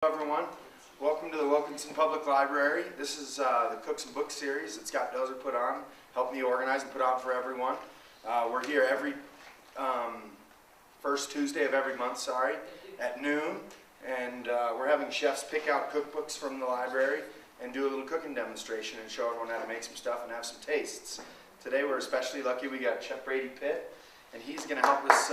Hello everyone, welcome to the Wilkinson Public Library. This is the Cooks and Books series that Scott Dozer put on, helped me organize and put on for everyone. We're here every first Tuesday of every month, at noon, and we're having chefs pick out cookbooks from the library and do a little cooking demonstration and show everyone how to make some stuff and have some tastes. Today we're especially lucky we got Chef Brady Pitt, and he's going to help us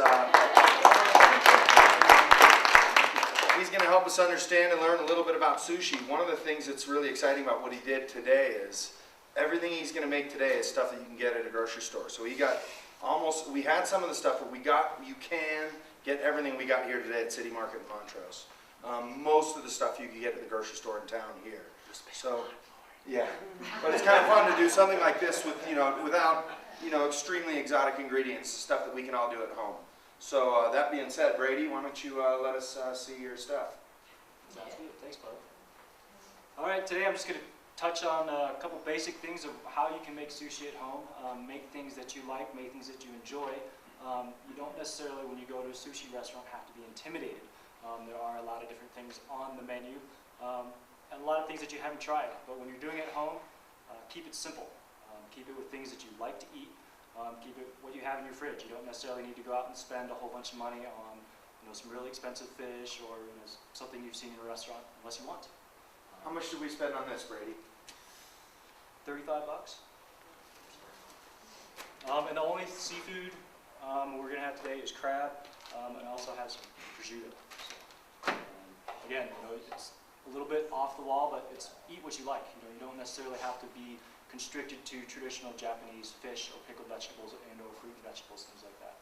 understand and learn a little bit about sushi. One of the things that's really exciting about what he did today is everything he's going to make today is stuff that you can get at a grocery store. So we had some of the stuff, but you can get everything we got here today at City Market in Montrose. Most of the stuff you can get at the grocery store in town here. So, yeah. But it's kind of fun to do something like this with, without, extremely exotic ingredients, stuff that we can all do at home. So that being said, Brady, why don't you let us see your stuff? Sounds good. Thanks, bud. All right, today I'm just going to touch on a couple basic things of how you can make sushi at home. Make things that you like, make things that you enjoy. You don't necessarily, when you go to a sushi restaurant, have to be intimidated. There are a lot of different things on the menu, and a lot of things that you haven't tried. But when you're doing it at home, keep it simple. Keep it with things that you like to eat. Keep it what you have in your fridge. You don't necessarily need to go out and spend a whole bunch of money on some really expensive fish or something you've seen in a restaurant, unless you want. How much did we spend on this, Brady? $35. And the only seafood we're going to have today is crab, and I also have some prosciutto. So, again, it's a little bit off the wall, but it's eat what you like. You don't necessarily have to be constricted to traditional Japanese fish or pickled vegetables and or fruit and vegetables, things like that.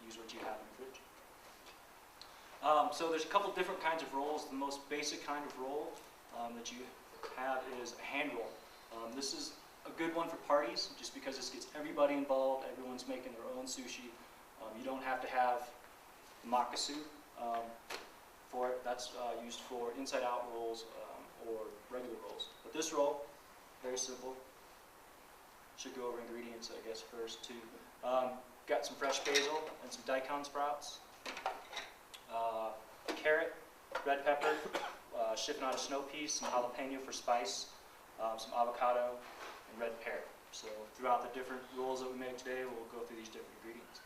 Use what you have in the fridge. So there's a couple different kinds of rolls. The most basic kind of roll that you have is a hand roll. This is a good one for parties just because this gets everybody involved. Everyone's making their own sushi. You don't have to have makasu for it. That's used for inside-out rolls or regular rolls. But this roll, very simple. Should go over ingredients, I guess, first too. Got some fresh basil and some daikon sprouts. Carrot, red pepper, chiffonade snow peas, some jalapeno for spice, some avocado, and red pear. So throughout the different rolls that we make today, we'll go through these different ingredients.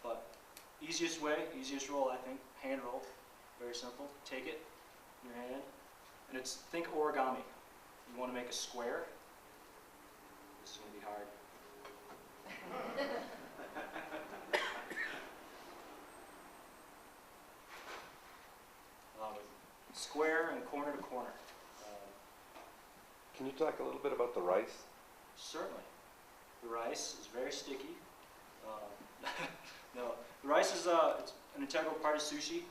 But easiest roll, I think, hand roll. Very simple. Take it in your hand. And think origami. You want to make a square. This is going to be hard. Square and corner to corner. Can you talk a little bit about the rice? Certainly. The rice is very sticky. No, the rice is it's an integral part of sushi.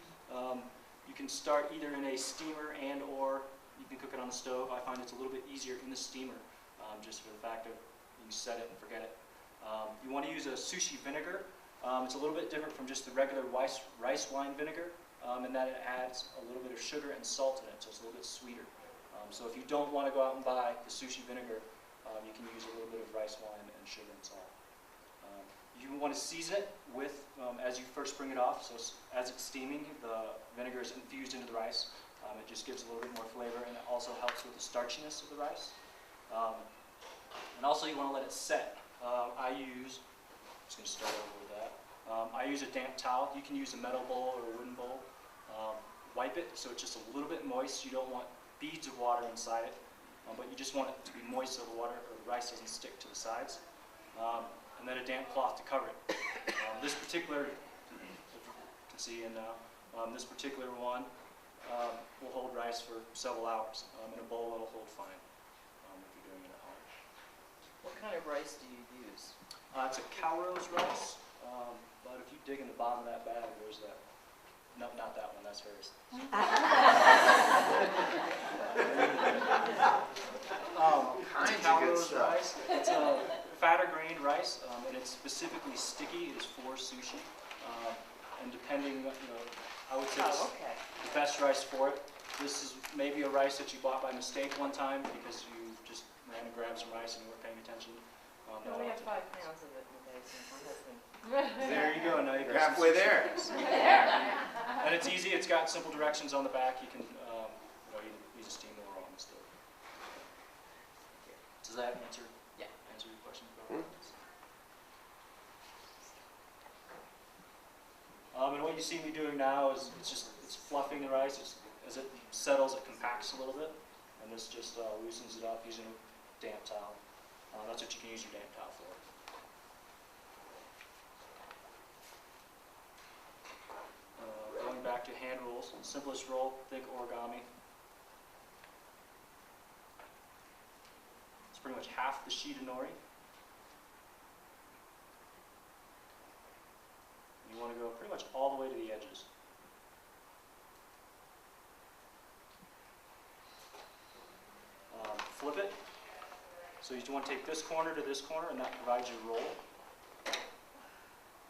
You can start either in a steamer and or you can cook it on the stove. I find it's a little bit easier in the steamer, just for the fact of you can set it and forget it. You want to use a sushi vinegar. It's a little bit different from just the regular rice wine vinegar, in that it adds a little bit of sugar and salt in it, so it's a little bit sweeter. So if you don't want to go out and buy the sushi vinegar, you can use a little bit of rice wine and sugar and salt. You want to season it with, as you first bring it off, so as it's steaming, the vinegar is infused into the rice. It just gives a little bit more flavor, and it also helps with the starchiness of the rice. And also you want to let it set. I'm just going to start over with that. I use a damp towel. You can use a metal bowl or a wooden bowl. Wipe it so it's just a little bit moist. You don't want beads of water inside it, but you just want it to be moist so the rice doesn't stick to the sides. And then a damp cloth to cover it. This particular, you can see this particular one will hold rice for several hours. In a bowl it'll hold fine if you're doing it at home. What kind of rice do you use? It's a cow rose rice, but if you dig in the bottom of that bag, there's that. No, not that one, that's hers. It's a cow rose rice. It's a fatter grained rice, and it's specifically sticky. It is for sushi. And depending, I would say it's the best rice for it. This is maybe a rice that you bought by mistake one time because you just ran and grabbed some rice and you weren't paying attention. No, we have 5 pounds of it in the basement. My husband There you go. Now you've You're got some halfway sushi there. rice. And it's easy. It's got simple directions on the back. You can either use a steamer or on the stove. Does that answer your question about rice? And what you see me doing now is it's fluffing the rice. As it settles, it compacts a little bit, and this just loosens it up using a damp towel. That's what you can use your damp towel for. Going back to hand rolls, simplest roll, think origami. It's pretty much half the sheet of nori. You want to go pretty much all the way to the edges. Flip it. So you want to take this corner to this corner, and that provides your roll.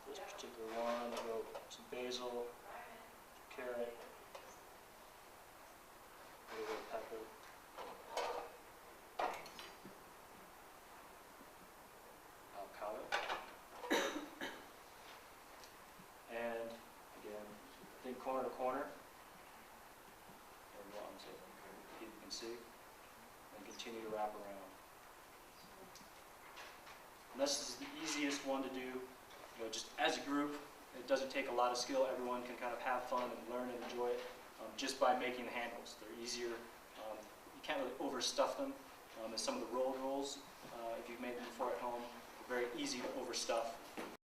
This particular one, I'll go some basil, carrot, a little bit of pepper. Avocado. And again, think corner to corner. There we go, so you can see. And continue to wrap around. And this is the easiest one to do, just as a group. It doesn't take a lot of skill. Everyone can kind of have fun and learn and enjoy it just by making the handles. They're easier. You can't really overstuff them. As some of the rolled rolls, if you've made them before at home, they're very easy to overstuff.